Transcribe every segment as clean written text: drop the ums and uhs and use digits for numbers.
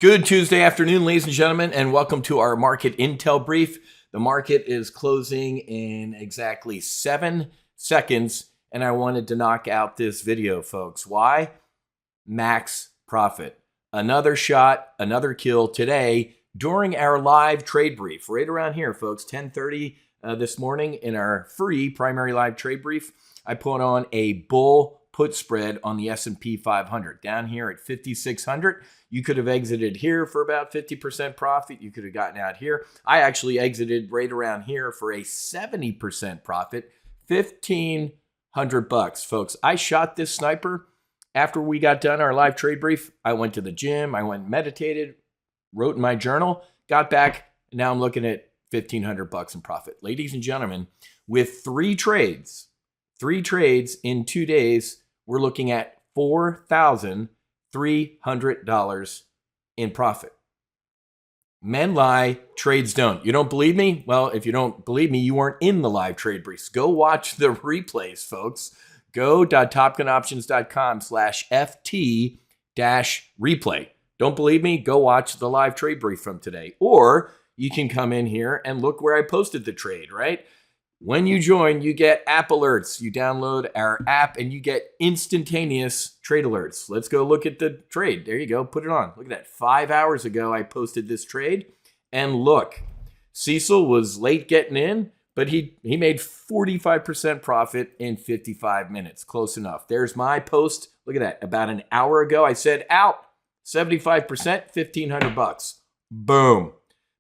Good Tuesday afternoon, ladies and gentlemen, and welcome to our market intel brief. The market is closing in exactly 7 seconds, and I wanted to knock out this video, folks. Why? Max profit. Another shot, another kill today during our live trade brief. Right around here, folks, 10:30 this morning in our free primary live trade brief. I put on a bull put spread on the S&P 500 down here at 5,600. You could have exited here for about 50% profit. You could have gotten out here. I actually exited right around here for a 70% profit, $1,500, folks. I shot this sniper after we got done our live trade brief. I went to the gym. I went and meditated, wrote in my journal, got back. And now I'm looking at $1,500 in profit. Ladies and gentlemen, with three trades in 2 days, we're looking at $4,300 in profit. Men lie, trades don't. You don't believe me? Well, if you don't believe me, you weren't in the live trade briefs. Go watch the replays, folks. Go.topgunoptions.com/FT-replay. Don't believe me? Go watch the live trade brief from today. Or you can come in here and look where I posted the trade, right? When you join, you get app alerts. You download our app and you get instantaneous trade alerts. Let's go look at the trade. There you go. Put it on. Look at that. 5 hours ago, I posted this trade. And look, Cecil was late getting in, but he made 45% profit in 55 minutes. Close enough. There's my post. Look at that. About an hour ago, I said out 75%, $1,500. Boom.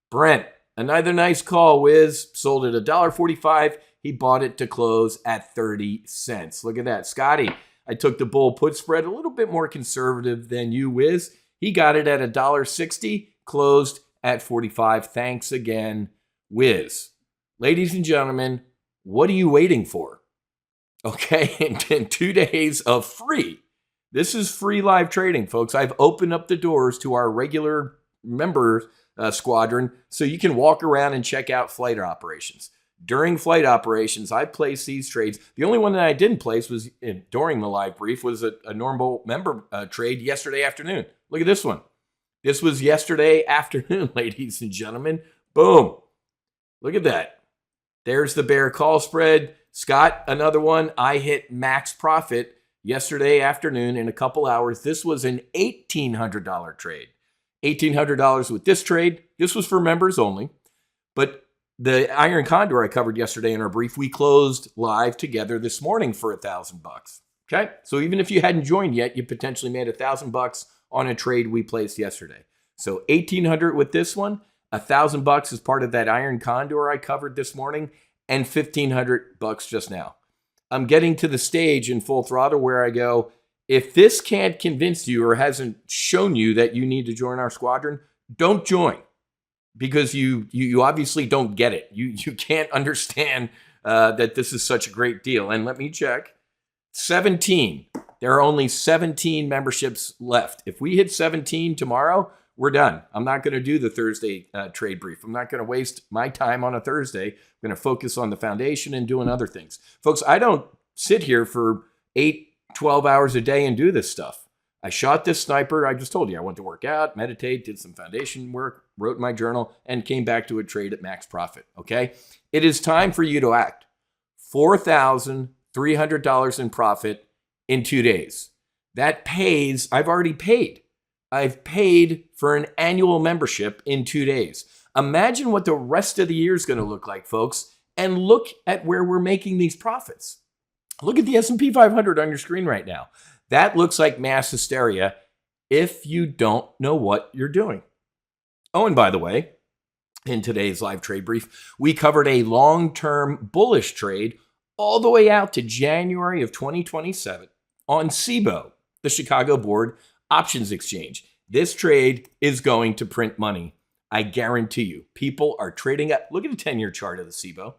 Brent. Another nice call, Wiz. Sold at $1.45. He bought it to close at 30 cents. Look at that. Scotty, I took the bull put spread a little bit more conservative than you, Wiz. He got it at $1.60, closed at 45. Thanks again, Wiz. Ladies and gentlemen, what are you waiting for? Okay, in 2 days of free. This is free live trading, folks. I've opened up the doors to our regular members squadron, so you can walk around and check out flight operations. During flight operations, I place these trades. The only one that I didn't place was during the live brief was a normal member trade yesterday afternoon. Look at this one. This was yesterday afternoon, ladies and gentlemen. Boom. Look at that. There's the bear call spread. Scott, another one. I hit max profit yesterday afternoon in a couple hours. This was an $1,800 trade. $1,800 with this trade. This was for members only. But the Iron Condor I covered yesterday in our brief, we closed live together this morning for $1,000. Okay? So even if you hadn't joined yet, you potentially made $1,000 on a trade we placed yesterday. So $1,800 with this one, $1,000 is part of that Iron Condor I covered this morning, and $1,500 just now. I'm getting to the stage in full throttle where I go, if this can't convince you or hasn't shown you that you need to join our squadron, don't join, because you obviously don't get it. You can't understand that this is such a great deal. And let me check. 17. There are only 17 memberships left. If we hit 17 tomorrow, we're done. I'm not going to do the Thursday trade brief. I'm not going to waste my time on a Thursday. I'm going to focus on the foundation and doing other things. Folks, I don't sit here for 12 hours a day and do this stuff. I shot this sniper. I just told you I went to work out, meditate, did some foundation work, wrote my journal, and came back to a trade at max profit. Okay? It is time for you to act. $4,300 in profit in 2 days. That pays. I've already paid. I've paid for an annual membership in 2 days. Imagine what the rest of the year is going to look like, folks, and look at where we're making these profits. Look at the S&P 500 on your screen right now. That looks like mass hysteria if you don't know what you're doing. Oh, and by the way, in today's live trade brief, we covered a long-term bullish trade all the way out to January of 2027 on CBOE, the Chicago Board Options Exchange. This trade is going to print money. I guarantee you. People are trading up. Look at the 10-year chart of the CBOE.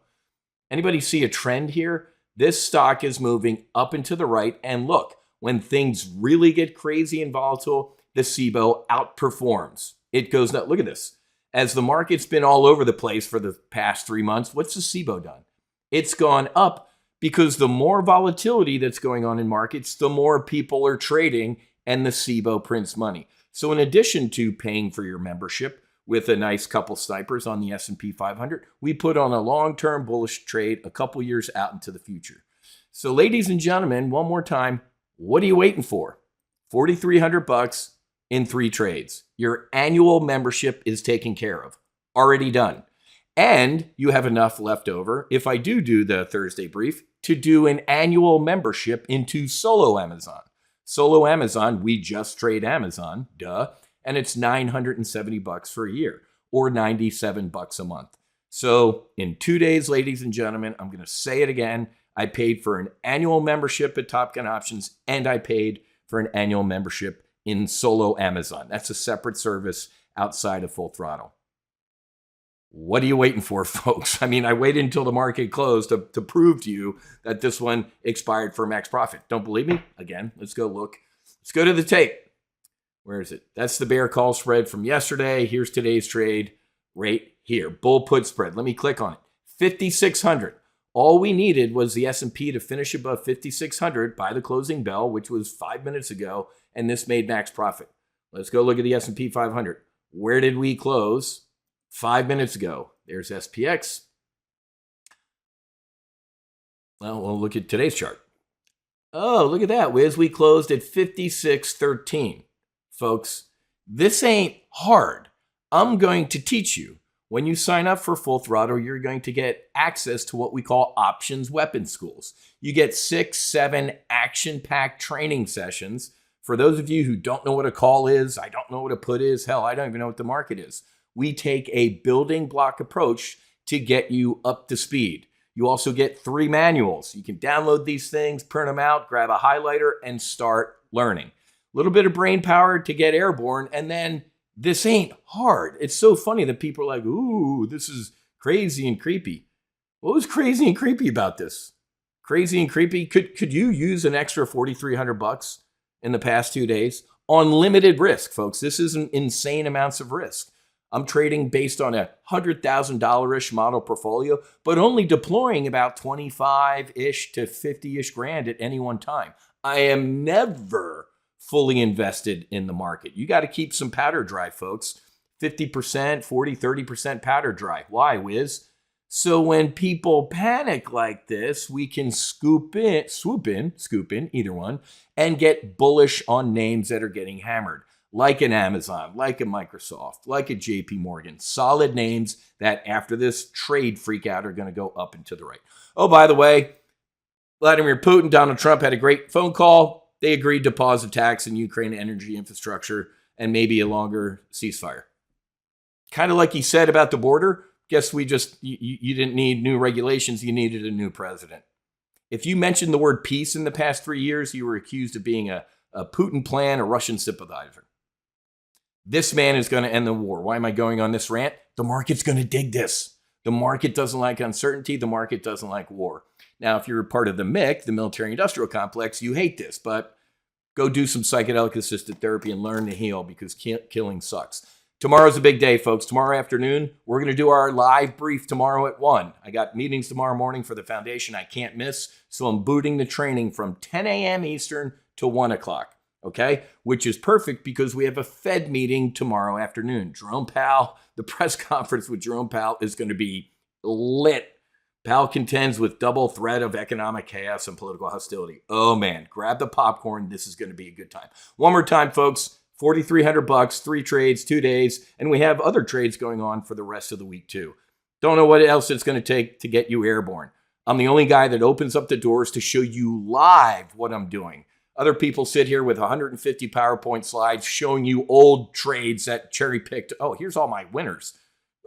Anybody see a trend here? This stock is moving up and to the right. And look, when things really get crazy and volatile, the CBOE outperforms. It goes nuts. Look at this. As the market's been all over the place for the past 3 months, what's the CBOE done? It's gone up because the more volatility that's going on in markets, the more people are trading and the CBOE prints money. So in addition to paying for your membership with a nice couple snipers on the S&P 500, we put on a long-term bullish trade a couple years out into the future. So ladies and gentlemen, one more time, what are you waiting for? $4,300 in 3 trades. Your annual membership is taken care of, already done. And you have enough left over, if I do the Thursday brief, to do an annual membership into Solo Amazon. Solo Amazon, we just trade Amazon, duh, and it's $970 for a year or $97 a month. So in 2 days, ladies and gentlemen, I'm going to say it again. I paid for an annual membership at Top Gun Options, and I paid for an annual membership in Solo Amazon. That's a separate service outside of Full Throttle. What are you waiting for, folks? I mean, I waited until the market closed to prove to you that this one expired for max profit. Don't believe me? Again, let's go look. Let's go to the tape. Where is it? That's the bear call spread from yesterday. Here's today's trade right here. Bull put spread. Let me click on it. 5,600. All we needed was the S&P to finish above 5,600 by the closing bell, which was 5 minutes ago, and this made max profit. Let's go look at the S&P 500. Where did we close 5 minutes ago? There's SPX. Well, we'll look at today's chart. Oh, look at that, Wiz. We closed at 56.13. Folks, this ain't hard. I'm going to teach you. When you sign up for Full Throttle, you're going to get access to what we call options weapon schools. You get 6, 7 action-packed training sessions. For those of you who don't know what a call is, I don't know what a put is, hell, I don't even know what the market is. We take a building block approach to get you up to speed. You also get 3 manuals. You can download these things, print them out, grab a highlighter, and start learning. A little bit of brain power to get airborne, and then this ain't hard. It's so funny that people are like, ooh, this is crazy and creepy. What was crazy and creepy about this? Crazy and creepy? Could you use an extra $4,300 in the past 2 days? On limited risk, folks. This isn't insane amounts of risk. I'm trading based on a $100,000-ish model portfolio, but only deploying about 25-ish to 50-ish grand at any one time. I am never fully invested in the market. You got to keep some powder dry, folks. 50%, 40, 30% powder dry. Why, Wiz? So when people panic like this, we can swoop in, either one, and get bullish on names that are getting hammered, like an Amazon, like a Microsoft, like a JP Morgan. Solid names that after this trade freak out are going to go up and to the right. Oh, by the way, Vladimir Putin, Donald Trump had a great phone call. They agreed to pause attacks in Ukraine energy infrastructure and maybe a longer ceasefire. Kind of like he said about the border. Guess you didn't need new regulations. You needed a new president. If you mentioned the word peace in the past 3 years, you were accused of being a Putin plan, a Russian sympathizer. This man is going to end the war. Why am I going on this rant? The market's going to dig this. The market doesn't like uncertainty. The market doesn't like war. Now, if you're part of the MIC, the military-industrial complex, you hate this, but go do some psychedelic-assisted therapy and learn to heal because killing sucks. Tomorrow's a big day, folks. Tomorrow afternoon, we're going to do our live brief tomorrow at 1. I got meetings tomorrow morning for the foundation I can't miss, so I'm booting the training from 10 a.m. Eastern to 1 o'clock, okay? Which is perfect because we have a Fed meeting tomorrow afternoon. Jerome Powell, the press conference with Jerome Powell is going to be lit. Powell contends with double threat of economic chaos and political hostility. Oh, man, grab the popcorn. This is going to be a good time. One more time, folks. $4,300, 3 trades, 2 days, and we have other trades going on for the rest of the week too. Don't know what else it's going to take to get you airborne. I'm the only guy that opens up the doors to show you live what I'm doing. Other people sit here with 150 PowerPoint slides showing you old trades that cherry picked. Oh, here's all my winners.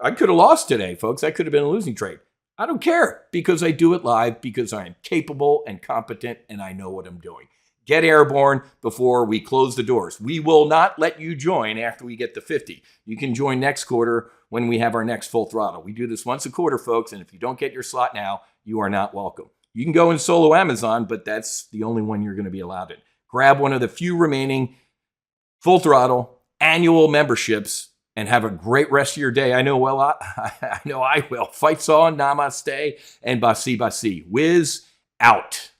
I could have lost today, folks. I could have been a losing trade. I don't care because I do it live because I am capable and competent and I know what I'm doing. Get airborne before we close the doors. We will not let you join after we get to 50. You can join next quarter when we have our next Full Throttle. We do this once a quarter, folks, and if you don't get your slot now, you are not welcome. You can go in Solo Amazon, but that's the only one you're going to be allowed in. Grab one of the few remaining Full Throttle annual memberships and have a great rest of your day. I know I will. Fights on, namaste, and basi basi. Wiz out.